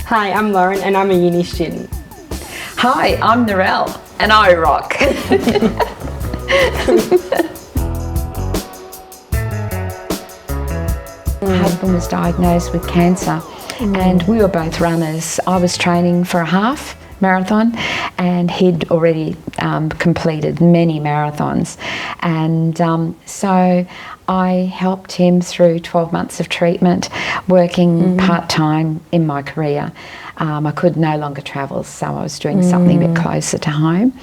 Hi, I'm Lauren and I'm a uni student. Hi, I'm Narelle and I rock. My husband was diagnosed with cancer and we were both runners. I was training for a half marathon and he'd already completed many marathons, and so I helped him through 12 months of treatment, working part-time in my career. I could no longer travel, so I was doing something a bit closer to home.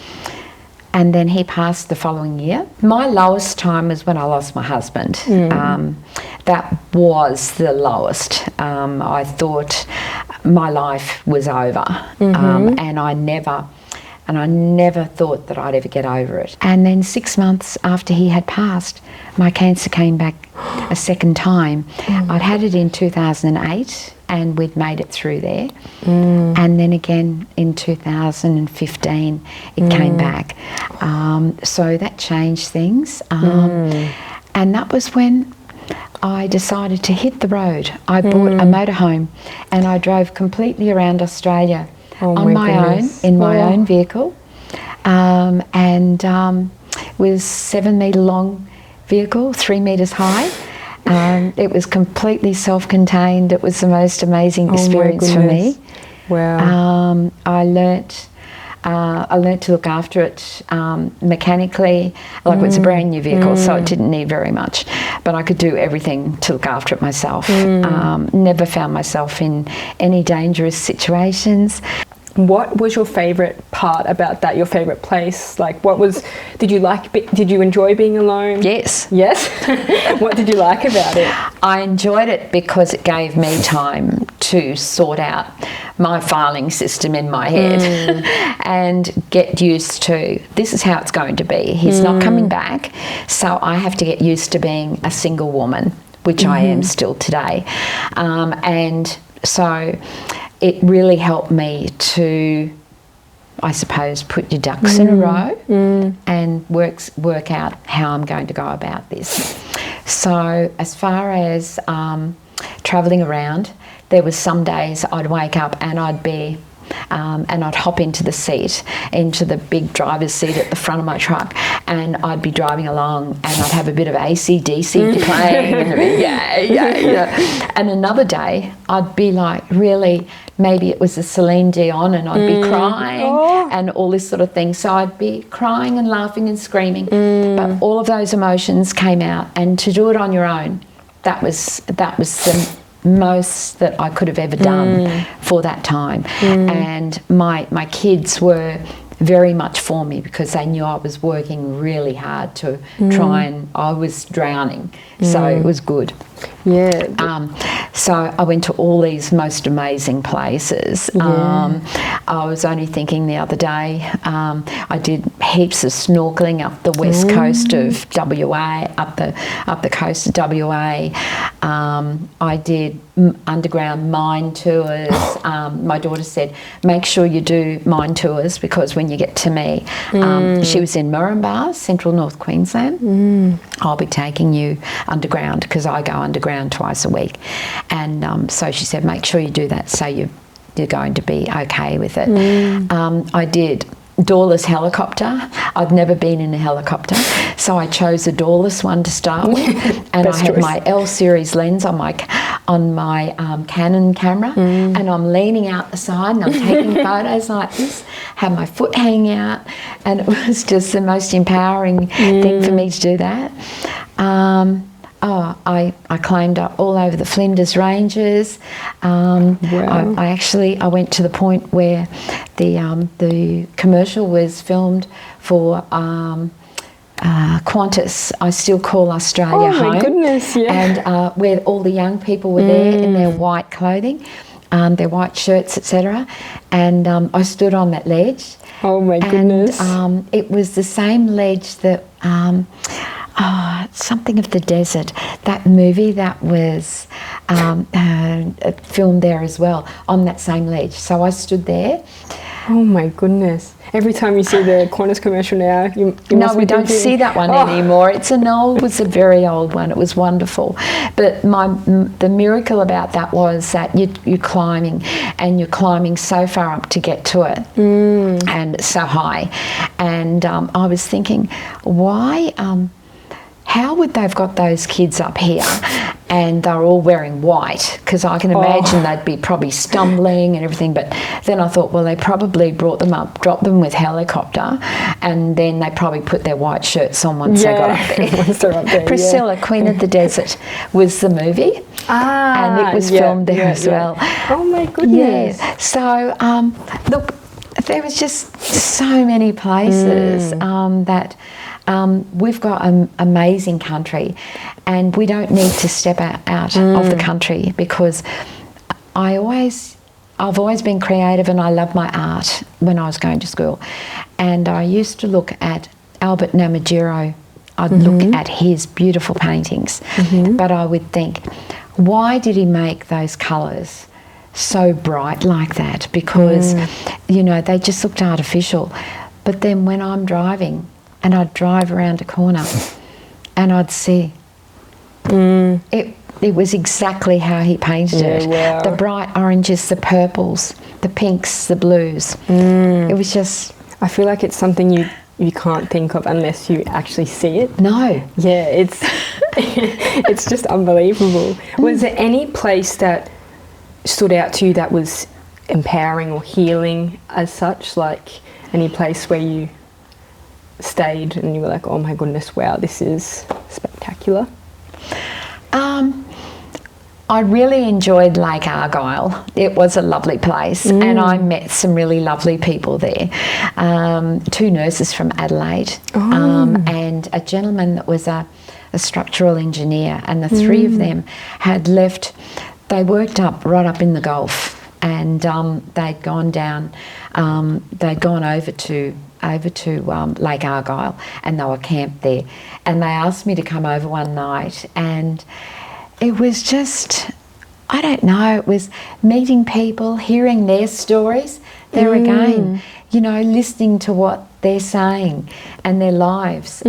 And then he passed the following year. My lowest time was when I lost my husband. That was the lowest. I thought my life was over, and I never thought that I'd ever get over it. And then 6 months after he had passed, my cancer came back a second time. I'd had it in 2008 and we'd made it through there. And then again in 2015 it came back. So that changed things. And that was when I decided to hit the road. I bought a motorhome and I drove completely around Australia on my own, in my own vehicle, and was 7 metre long vehicle, 3 metres high. It was completely self-contained. It was the most amazing experience for me. Wow. I learnt to look after it mechanically. Like it was a brand new vehicle, so it didn't need very much, but I could do everything to look after it myself. Never found myself in any dangerous situations. What was your favourite part about that, your favourite place? Like did you enjoy being alone? Yes. Yes? What did you like about it? I enjoyed it because it gave me time to sort out my filing system in my head and get used to, this is how it's going to be. He's not coming back, so I have to get used to being a single woman, which I am still today. And so it really helped me to, I suppose, put your ducks in a row and work out how I'm going to go about this. So as far as travelling around, there was some days I'd wake up and I'd hop into the big driver's seat at the front of my truck, and I'd be driving along and I'd have a bit of AC/DC playing and and another day I'd be like, really, maybe it was a Celine Dion, and I'd be crying and all this sort of thing. So I'd be crying and laughing and screaming, but all of those emotions came out, and to do it on your own, that was the most that I could have ever done for that time. And my kids were very much for me because they knew I was working really hard to try, and I was drowning, so it was good. So I went to all these most amazing places. I was only thinking the other day, I did heaps of snorkeling up the west coast of WA, up the coast of WA. I did underground mine tours. My daughter said, make sure you do mine tours, because when you get to me, she was in Moranbah, central North Queensland. I'll be taking you underground because I go underground twice a week. And so she said, make sure you do that, so you're going to be okay with it. I did doorless helicopter. I'd never been in a helicopter, so I chose a doorless one to start with. And I had my L series lens on my Canon camera, and I'm leaning out the side and I'm taking photos like this, have my foot hanging out, and it was just the most empowering thing for me to do that. I climbed up all over the Flinders Ranges. I went to the point where the commercial was filmed for Qantas, I Still Call Australia Home. Oh my goodness, yeah. And where all the young people were there in their white clothing, their white shirts, etc. And I stood on that ledge. Oh my goodness. And it was the same ledge that something of the desert, that movie that was filmed there as well, on that same ledge. So I stood there Oh my goodness. Every time you see the Qantas commercial now, you No, must we be don't thinking, see that one anymore. It was a very old one. It was wonderful. But the miracle about that was that you're climbing, and you're climbing so far up to get to it, and so high. And I was thinking, why, how would they've got those kids up here and they're all wearing white? Because I can imagine they'd be probably stumbling and everything. But then I thought, well, they probably brought them up, dropped them with helicopter, and then they probably put their white shirts on once they got up there. Once they're up there, Priscilla, Queen of the Desert was the movie, and it was filmed there as well. Oh my goodness. Yeah. So, look, there was just so many places that we've got an amazing country, and we don't need to step out of the country, because I've always been creative, and I love my art when I was going to school. And I used to look at Albert Namatjira. I'd look at his beautiful paintings, but I would think, why did he make those colours so bright like that? Because, you know, they just looked artificial. But then when I'm driving, and I'd drive around a corner and I'd see it was exactly how he painted it. Wow. The bright oranges, the purples, the pinks, the blues. It was just... I feel like it's something you can't think of unless you actually see it. No. Yeah, it's it's just unbelievable. Was there any place that stood out to you that was empowering or healing as such? Like any place where you stayed and you were like, oh my goodness, wow, this is spectacular? I really enjoyed Lake Argyle. It was a lovely place, and I met some really lovely people there. 2 nurses from Adelaide, and a gentleman that was a structural engineer, and the 3 of them had left. They worked right up in the Gulf, and they'd gone down, they'd gone over to Lake Argyle, and they were camped there. And they asked me to come over one night, and it was just, I don't know, it was meeting people, hearing their stories. There again, you know, listening to what they're saying and their lives.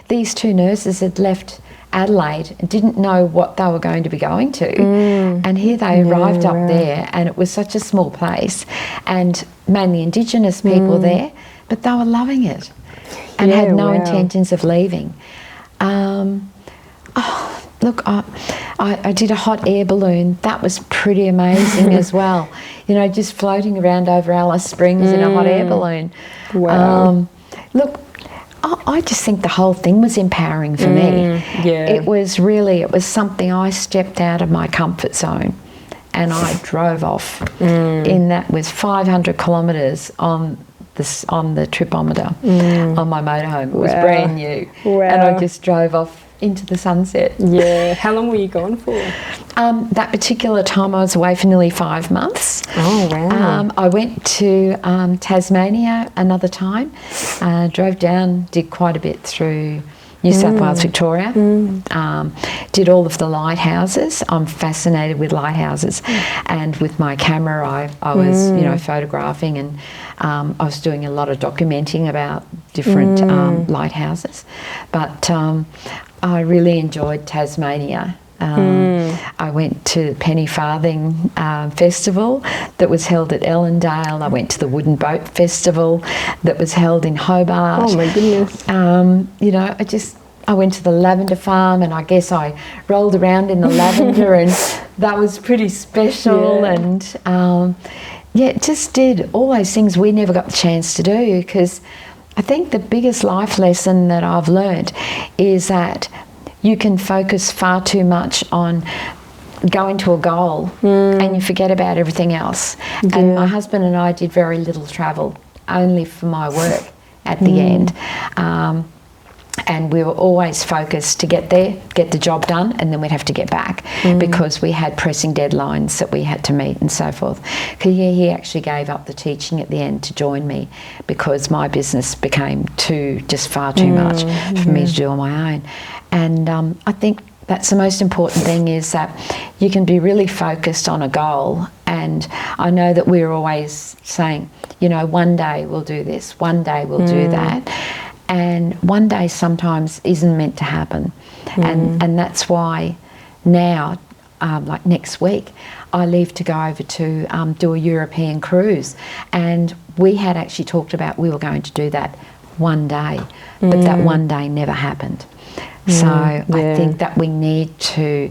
These 2 nurses had left Adelaide and didn't know what they were going to be going to, and here they arrived up there, and it was such a small place, and mainly Indigenous people there, but they were loving it and had no intentions of leaving. Look, I did a hot air balloon. That was pretty amazing as well. You know, just floating around over Alice Springs in a hot air balloon. Wow. Look, I just think the whole thing was empowering for me. Yeah. It was something. I stepped out of my comfort zone, and I drove off. In that was 500 kilometres on the tripometer on my motorhome. It was brand new. Wow. And I just drove off into the sunset. Yeah. How long were you gone for? That particular time I was away for nearly 5 months. Oh, wow. I went to Tasmania another time, drove down, did quite a bit through New South Wales, Victoria, did all of the lighthouses. I'm fascinated with lighthouses, and with my camera I was you know, photographing, and I was doing a lot of documenting about different lighthouses. But I really enjoyed Tasmania. I went to Penny Farthing Festival that was held at Ellendale. I went to the Wooden Boat Festival that was held in Hobart. Oh my goodness. You know, I went to the lavender farm, and I guess I rolled around in the lavender, and that was pretty special. Yeah. And it just did all those things we never got the chance to do, because I think the biggest life lesson that I've learned is that you can focus far too much on going to a goal and you forget about everything else. Yeah. And my husband and I did very little travel, only for my work at the end. And we were always focused to get there, get the job done, and then we'd have to get back because we had pressing deadlines that we had to meet and so forth. He actually gave up the teaching at the end to join me because my business became far too much for me to do on my own. And I think That's the most important thing, is that you can be really focused on a goal. And I know that we're always saying, you know, one day we'll do this, one day we'll do that. And one day sometimes isn't meant to happen. And that's why now, like next week, I leave to go over to do a European cruise. And we had actually talked about we were going to do that one day, but that one day never happened. So I think that we need to,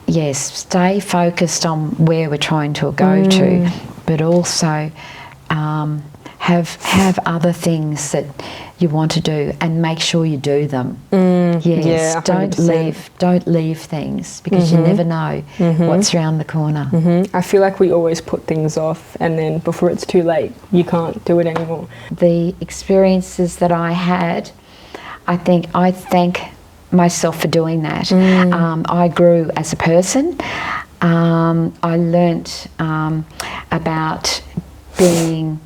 yes, stay focused on where we're trying to go to, but also have other things that you want to do, and make sure you do them. Yes, Yeah, don't leave things, because you never know what's around the corner. I feel like we always put things off, and then before it's too late, you can't do it anymore. The experiences that I had, I thank myself for doing that. I grew as a person. I learnt about being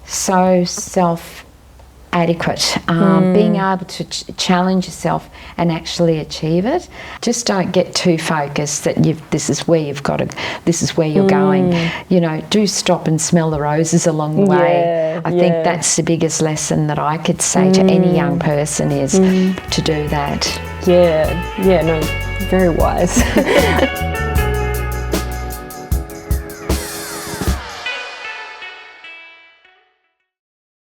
so self-adequate, being able to challenge yourself and actually achieve it. Just don't get too focused that this is where you've got to, this is where you're going. You know, do stop and smell the roses along the way. I think that's the biggest lesson that I could say to any young person, is to do that. Yeah, no, very wise.